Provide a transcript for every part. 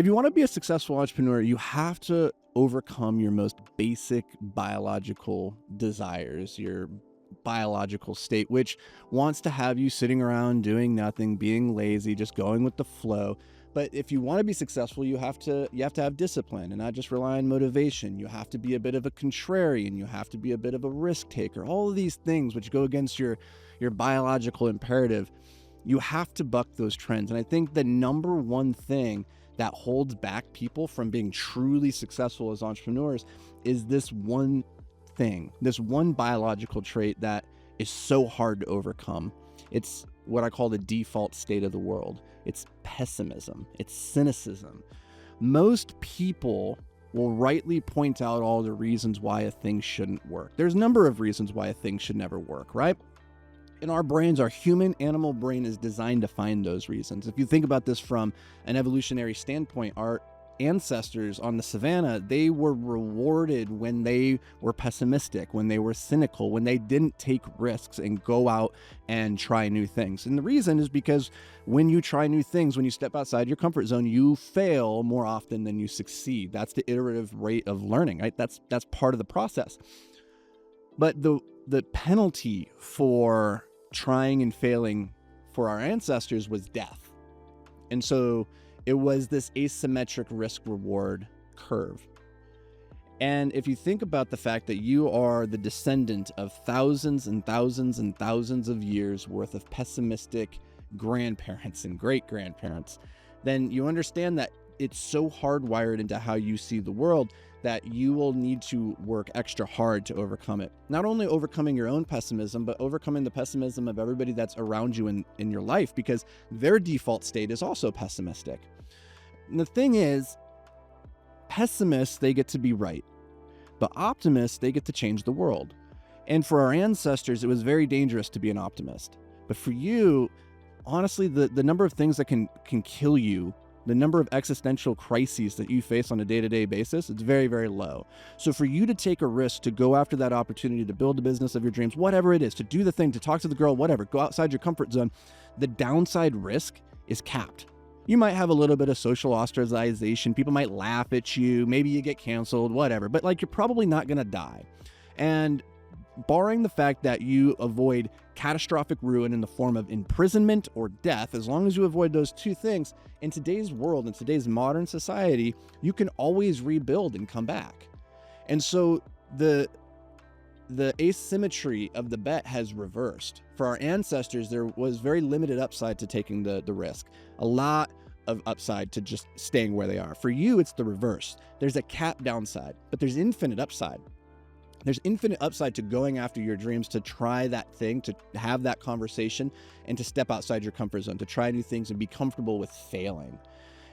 If you want to be a successful entrepreneur, you have to overcome your most basic biological desires, your biological state, which wants to have you sitting around doing nothing, being lazy, just going with the flow. But if you want to be successful, you have to have discipline and not just rely on motivation. You have to be a bit of a contrarian. You have to be a bit of a risk taker. All of these things which go against your biological imperative, you have to buck those trends. And I think the number one thing that holds back people from being truly successful as entrepreneurs is this one thing, this one biological trait that is so hard to overcome. It's what I call the default state of the world. It's pessimism. It's cynicism. Most people will rightly point out all the reasons why a thing shouldn't work. There's a number of reasons why a thing should never work, right? In our brains, our human animal brain is designed to find those reasons. If you think about this from an evolutionary standpoint, our ancestors on the savannah, they were rewarded when they were pessimistic, when they were cynical, when they didn't take risks and go out and try new things. And the reason is because when you try new things, when you step outside your comfort zone, you fail more often than you succeed. That's the iterative rate of learning, right? That's part of the process. But the penalty for trying and failing for our ancestors was death. And so it was this asymmetric risk reward curve. And if you think about the fact that you are the descendant of thousands and thousands and thousands of years worth of pessimistic grandparents and great grandparents, then you understand that it's so hardwired into how you see the world that you will need to work extra hard to overcome it. Not only overcoming your own pessimism, but overcoming the pessimism of everybody that's around you in your life, because their default state is also pessimistic. And the thing is, pessimists, they get to be right, but optimists, they get to change the world. And for our ancestors, it was very dangerous to be an optimist. But for you, honestly, the number of things that can kill you, the number of existential crises that you face on a day-to-day basis, it's very, very low. So for you to take a risk, to go after that opportunity, to build the business of your dreams, whatever it is, to do the thing, to talk to the girl, whatever, go outside your comfort zone, the downside risk is capped. You might have a little bit of social ostracization. People might laugh at you. Maybe you get canceled, whatever. But you're probably not going to die. And barring the fact that you avoid catastrophic ruin in the form of imprisonment or death, as long as you avoid those two things, in today's world, in today's modern society, you can always rebuild and come back. And so the asymmetry of the bet has reversed. For our ancestors, there was very limited upside to taking the risk. A lot of upside to just staying where they are. For you, it's the reverse. There's a cap downside, but there's infinite upside. There's infinite upside to going after your dreams, to try that thing, to have that conversation, and to step outside your comfort zone, to try new things and be comfortable with failing.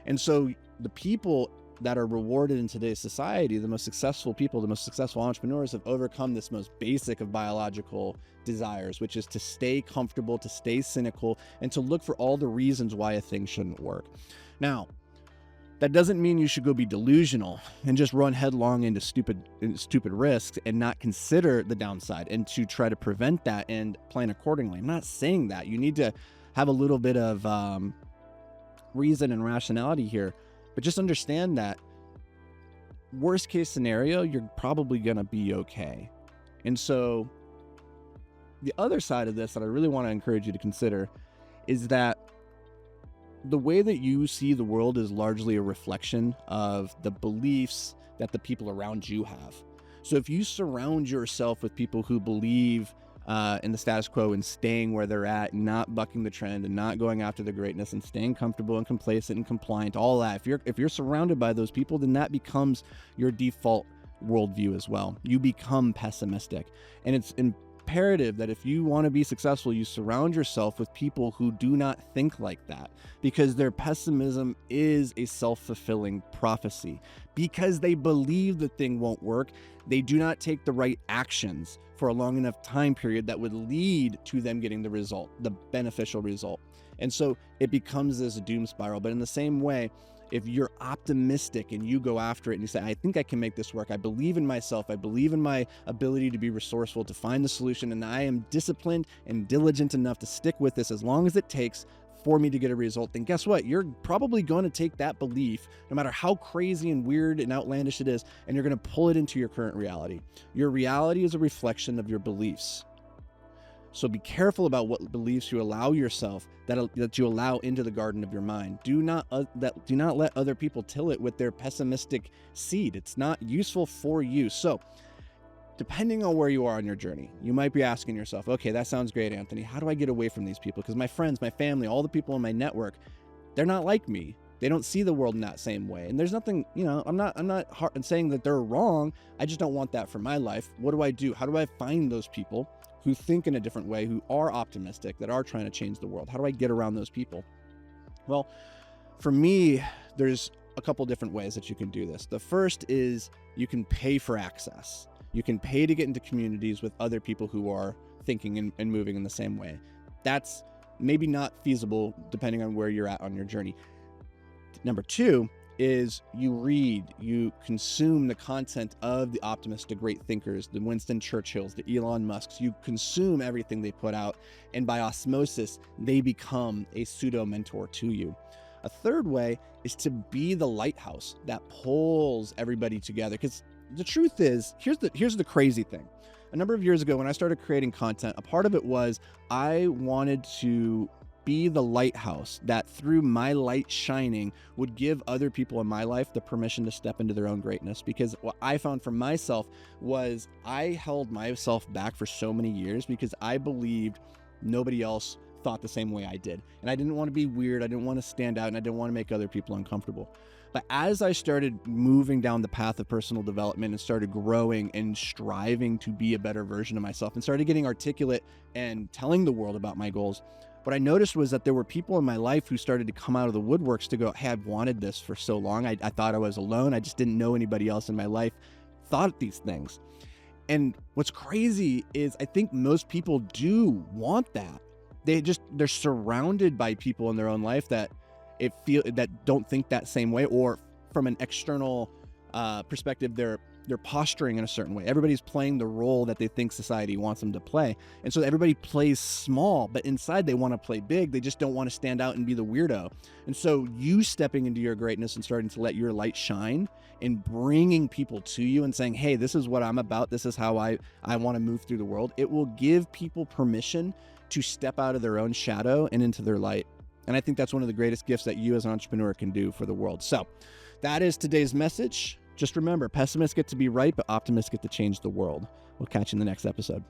And so the people that are rewarded in today's society, the most successful people, the most successful entrepreneurs, have overcome this most basic of biological desires, which is to stay comfortable, to stay cynical, and to look for all the reasons why a thing shouldn't work. Now, that doesn't mean you should go be delusional and just run headlong into stupid risks and not consider the downside and to try to prevent that and plan accordingly. I'm not saying that. You need to have a little bit of reason and rationality here, but just understand that worst case scenario, you're probably going to be okay. And so the other side of this that I really want to encourage you to consider is that the way that you see the world is largely a reflection of the beliefs that the people around you have. So if you surround yourself with people who believe in the status quo and staying where they're at, and not bucking the trend and not going after the greatness and staying comfortable and complacent and compliant, all that, if you're surrounded by those people, then that becomes your default worldview as well. You become pessimistic. And it's imperative that if you want to be successful, you surround yourself with people who do not think like that, because their pessimism is a self-fulfilling prophecy. Because they believe the thing won't work, they do not take the right actions for a long enough time period that would lead to them getting the result, the beneficial result. And so it becomes this doom spiral. But in the same way, if you're optimistic and you go after it and you say, I think I can make this work, I believe in myself, I believe in my ability to be resourceful, to find the solution, and I am disciplined and diligent enough to stick with this as long as it takes, for me to get a result, then guess what? You're probably going to take that belief, no matter how crazy and weird and outlandish it is, and you're going to pull it into your current reality. Your reality is a reflection of your beliefs. So be careful about what beliefs you allow yourself, that you allow into the garden of your mind. Do not let other people till it with their pessimistic seed. It's not useful for you. So depending on where you are on your journey, you might be asking yourself, okay, that sounds great, Anthony. How do I get away from these people? Because my friends, my family, all the people in my network, they're not like me. They don't see the world in that same way. And there's nothing, I'm not saying that they're wrong. I just don't want that for my life. What do I do? How do I find those people who think in a different way, who are optimistic, that are trying to change the world? How do I get around those people? Well, for me, there's a couple different ways that you can do this. The first is you can pay for access. You can pay to get into communities with other people who are thinking and moving in the same way. That's maybe not feasible depending on where you're at on your journey. Number two is you read, you consume the content of the optimists, the great thinkers, the Winston Churchills, the Elon Musks. You consume everything they put out, and by osmosis, they become a pseudo mentor to you. A third way is to be the lighthouse that pulls everybody together. Because the truth is, here's the crazy thing. A number of years ago, when I started creating content, a part of it was I wanted to be the lighthouse that, through my light shining, would give other people in my life the permission to step into their own greatness. Because what I found for myself was I held myself back for so many years because I believed nobody else thought the same way I did. And I didn't want to be weird. I didn't want to stand out, and I didn't want to make other people uncomfortable. But as I started moving down the path of personal development and started growing and striving to be a better version of myself and started getting articulate and telling the world about my goals, what I noticed was that there were people in my life who started to come out of the woodworks to go, hey, I've wanted this for so long. I thought I was alone. I just didn't know anybody else in my life thought these things. And what's crazy is I think most people do want that. They're surrounded by people in their own life that don't think that same way, or from an external perspective, they're posturing in a certain way. Everybody's playing the role that they think society wants them to play. And so everybody plays small, but inside they want to play big. They just don't want to stand out and be the weirdo. And so you stepping into your greatness and starting to let your light shine and bringing people to you and saying, hey, this is what I'm about. This is how I want to move through the world. It will give people permission to step out of their own shadow and into their light. And I think that's one of the greatest gifts that you as an entrepreneur can do for the world. So that is today's message. Just remember, pessimists get to be right, but optimists get to change the world. We'll catch you in the next episode.